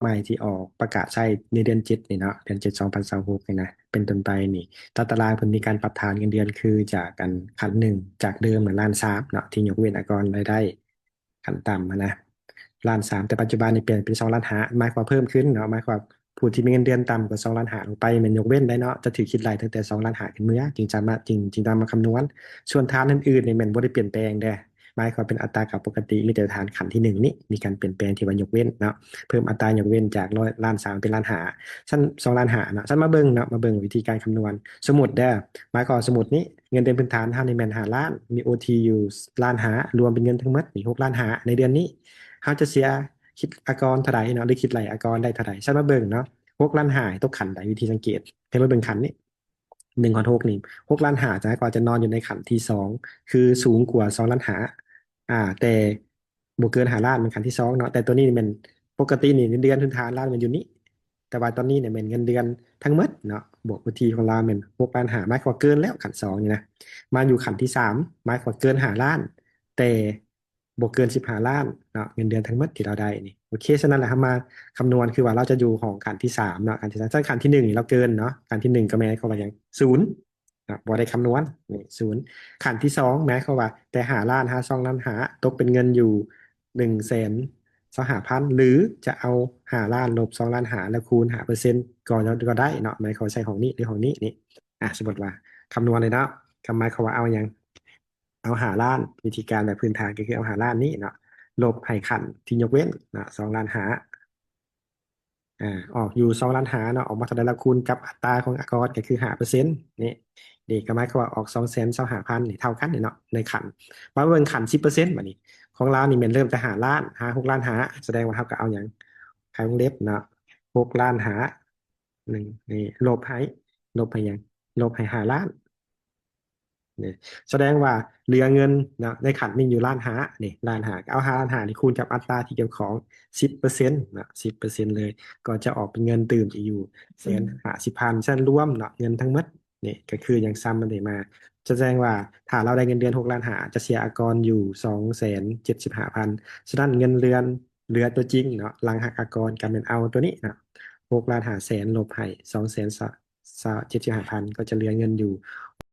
ใหม่ที่ออกประกาศใช้ในเดือนเจ็ดนี่เนาะเดือนเจ็ด2026นี่นะเป็นต้นไปนี่ตารางเพิ่นมีการปรับฐานเงินเดือนคือจากกันขั้นหนึ่งจากเดิมเหมือนล้านสามเนาะที่ยกเว้นอากรรายได้ขั้นต่ำนะล้านสามแต่ปัจจุบันนี่เปลี่ยนเป็น2,500,000หมายความเพิ่มขึ้นเนาะหมายความผู้ที่มีเงินเดือนต่ำกว่า2,500,000ลงไปมันยกเว้นได้เนาะจะถือคิดรายตั้งแต่2,500,000ขึ้นเมื่อจริงตามมาคำนวณส่วนฐานอื่นๆนี่มันบ่ได้เปลี่ยนแปลงเด้อหมายความเป็นอัตรากับปกติมีแต่ฐานขันที่หนึ่งนี่มีการเปลี่ยนแปลงที่ว่ายกเว้นเนาะ เพิ่มอัตรายกเว้นจาก1,300,000เป็น1,500,000ชั้น2,500,000เนาะชั้นมาเบิ่งเนาะมาเบิ่งวิธีการคำนวณสมมุติเด้อหมายความสมมุตินี้เงินเดือนพื้นฐานเฮานี่แม่น5,000,000มีโอทีอยู่1,500,000รวมเป็นเงินทั้งหมดนี่6,500,000ในเดือนนี้เฮาจะเสียคิดอากรเท่าใดเนาะหรือคิดรายอากรได้เท่าใดชั้นมาเบิ่งเนาะ6,500,000ตกขันใดวิธีสังเกตให้มาเบิ่งขันนี้1,600,000นี่6,500,000จะให้กว่าจะนอนอยู่ในขันที่2คือสูงกว่า2,500,000แต่บ่เกิน5,000,000เป็นขันที่2เนาะแต่ตัวนี้มัน ปกตินี่เงินเดือนทุนฐานเรามันอยู่นี่แต่ว่าตอนนี้เนี่ยเป็นเงินเดือนทั้งหมดเนาะบวกวิธีของเราเป็น6,500,000หมายความว่าเกินแล้วขันสองนี่นะมาอยู่ขันที่3หมายความว่าเกิน5,000,000แต่บวกเกิน15,000,000เนาะเงินเดือนทั้งหมดที่เราได้นี่โอเคฉะนั้นแหละครับมาคำนวณคือว่าเราจะอยู่ของขันที่3เนาะขันที่สามถ้าขันที่1นี่เราเกินเนาะขันที่1ก็หมายความว่าอย่างศูนย์นะบ่ได้คำนวณนี่ศูนย์ขันที่2หมายความว่าแต่5,000,0002,000,000ตกเป็นเงินอยู่1,250,000หรือจะเอา5,000,000ลบ2,500,000แล้วคูณ5%ก็ได้เนาะหมายความว่าใช้ของนี้หรือของนี้นี่สมมติว่าคำนวณเลยเนาะหมายความว่าเอาอย่างเอา5,000,000วิธีการแบบพื้นฐานก็คือเอา5,000,000นี้เนาะลบให้ขันที่ยกเว้นเนาะ2,500,000อ่าออกอยู่2,500,000เนาะออกมาเท่าใดแล้วคูณกับอัตราของอากรก็คือ5%นี่นี่ก็หมายความว่าออก2,250,000นี่เท่ากันนี่เนาะในขันว่าเบิ่งขัน10%บัดนี้ของเรานี่มันเริ่มจะ5,000,0006,500,000แสดงว่าเท่ากับเอาอย่างใครวงเล็บเนาะ6,500,000หนึ่งนี่ลบให้ยังลบให้5,000,000 เนี่ยแสดงว่าเหลือเงินนะในขันมีอยู่1,500,000นี่1,500,000เอา1,500,000นี่คูณกับอัตราที่เกี่ยวของ10%นะ10%เลยก็จะออกเป็นเงินตื่มที่อยู่150,000เส้นรวมเนาะเงินทั้งหมดนี่ก็คืออย่างซ้ำมันได้มาจะแสดงว่าถ้าเราได้เงินเดือน6,500,000จะเสียอากรอยู่275,000ฉะนั้นเงินเดือนเหลือตัวจริงเนาะหลังหักอากรกันเป็นเอาตัวนี้นะ6,500,000ลบให้275,000ก็จะเหลือเงินอยู่